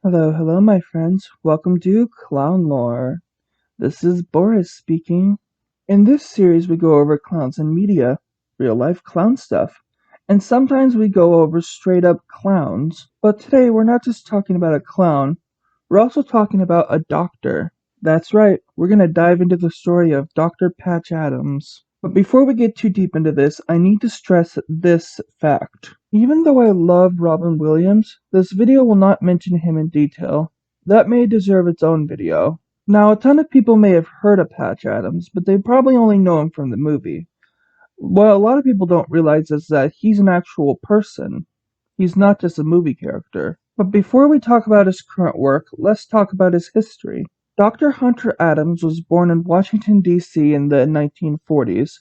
Hello, hello, my friends. Welcome to CLOWNLORE. This is Boris speaking. In this series, we go over clowns in media, real-life clown stuff, and sometimes we go over straight-up clowns. But today, we're not just talking about a clown, we're also talking about a doctor. That's right, we're going to dive into the story of Dr. Patch Adams. But before we get too deep into this, I need to stress this fact. Even though I love Robin Williams, this video will not mention him in detail. That may deserve its own video. Now, a ton of people may have heard of Patch Adams, but they probably only know him from the movie. What a lot of people don't realize is that he's an actual person. He's not just a movie character. But before we talk about his current work, let's talk about his history. Dr. Hunter Adams was born in Washington, D.C. in the 1940s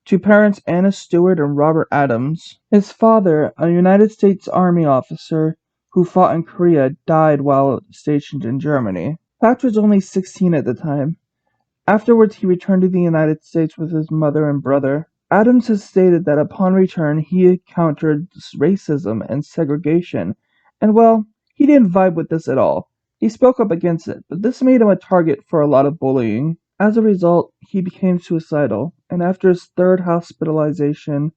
to parents Anna Stewart and Robert Adams. His father, a United States Army officer who fought in Korea, died while stationed in Germany. Patch was only 16 at the time. Afterwards, he returned to the United States with his mother and brother. Adams has stated that upon return, he encountered racism and segregation, and well, he didn't vibe with this at all. He spoke up against it, but this made him a target for a lot of bullying. As a result, he became suicidal, and after his third hospitalization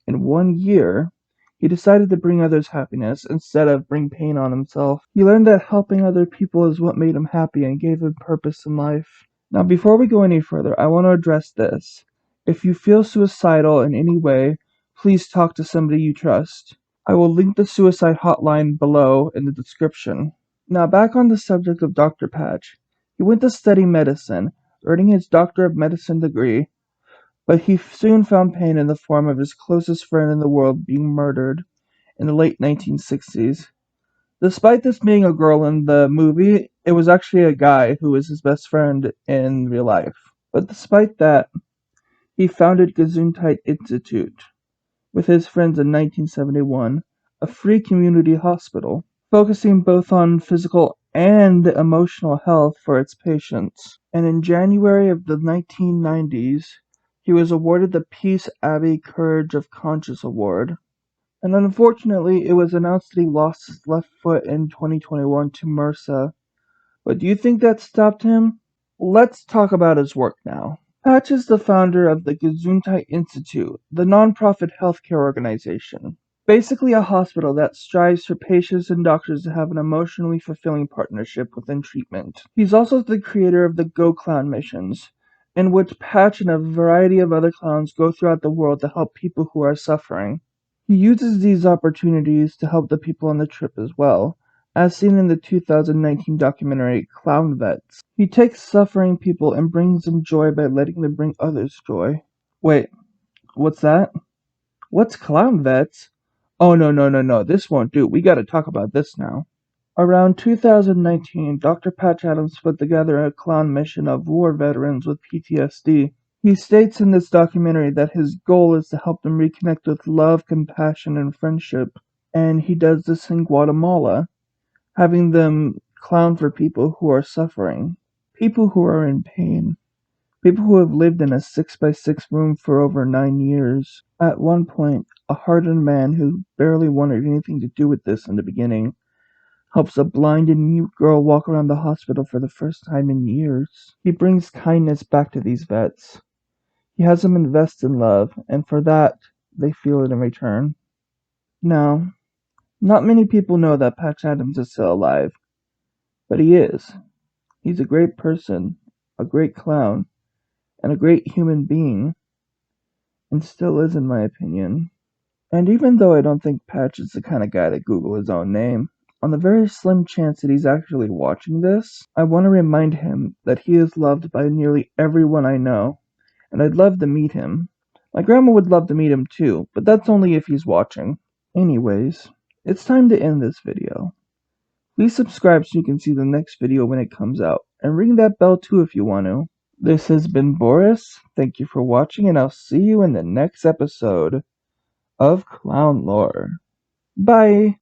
in 1 year, he decided to bring others happiness instead of bring pain on himself. He learned that helping other people is what made him happy and gave him purpose in life. Now, before we go any further, I want to address this. If you feel suicidal in any way, please talk to somebody you trust. I will link the suicide hotline below in the description. Now, back on the subject of Dr. Patch. He went to study medicine, earning his Doctor of Medicine degree, but he soon found pain in the form of his closest friend in the world being murdered in the late 1960s. Despite this being a girl in the movie, it was actually a guy who was his best friend in real life. But despite that, he founded Gesundheit Institute with his friends in 1971, a free community hospital, focusing both on physical and emotional health for its patients. And in January of the 1990s, he was awarded the Peace Abbey Courage of Conscience Award. And unfortunately, it was announced that he lost his left foot in 2021 to MRSA. But do you think that stopped him? Let's talk about his work now. Patch is the founder of the Gesundheit Institute, the non-profit healthcare organization. Basically a hospital that strives for patients and doctors to have an emotionally fulfilling partnership within treatment. He's also the creator of the Go Clown missions, in which Patch and a variety of other clowns go throughout the world to help people who are suffering. He uses these opportunities to help the people on the trip as well, as seen in the 2019 documentary Clown Vets. He takes suffering people and brings them joy by letting them bring others joy. Wait, what's that? What's Clown Vets? Oh no, this won't do. We gotta talk about this now. Around 2019, Dr. Patch Adams put together a clown mission of war veterans with PTSD. He states in this documentary that his goal is to help them reconnect with love, compassion, and friendship, and he does this in Guatemala, having them clown for people who are suffering, people who are in pain, people who have lived in a 6x6 room for over 9 years. At one point, a hardened man who barely wanted anything to do with this in the beginning helps a blind and mute girl walk around the hospital for the first time in years. He brings kindness back to these vets. He has them invest in love, and for that, they feel it in return. Now, not many people know that Patch Adams is still alive, but he is. He's a great person, a great clown, and a great human being, and still is in my opinion. And even though I don't think Patch is the kind of guy to Google his own name, on the very slim chance that he's actually watching this, I want to remind him that he is loved by nearly everyone I know, and I'd love to meet him. My grandma would love to meet him too, but that's only if he's watching. Anyways, it's time to end this video. Please subscribe so you can see the next video when it comes out, and ring that bell too if you want to. This has been Boris, thank you for watching, and I'll see you in the next episode of CLOWNLORE. Bye!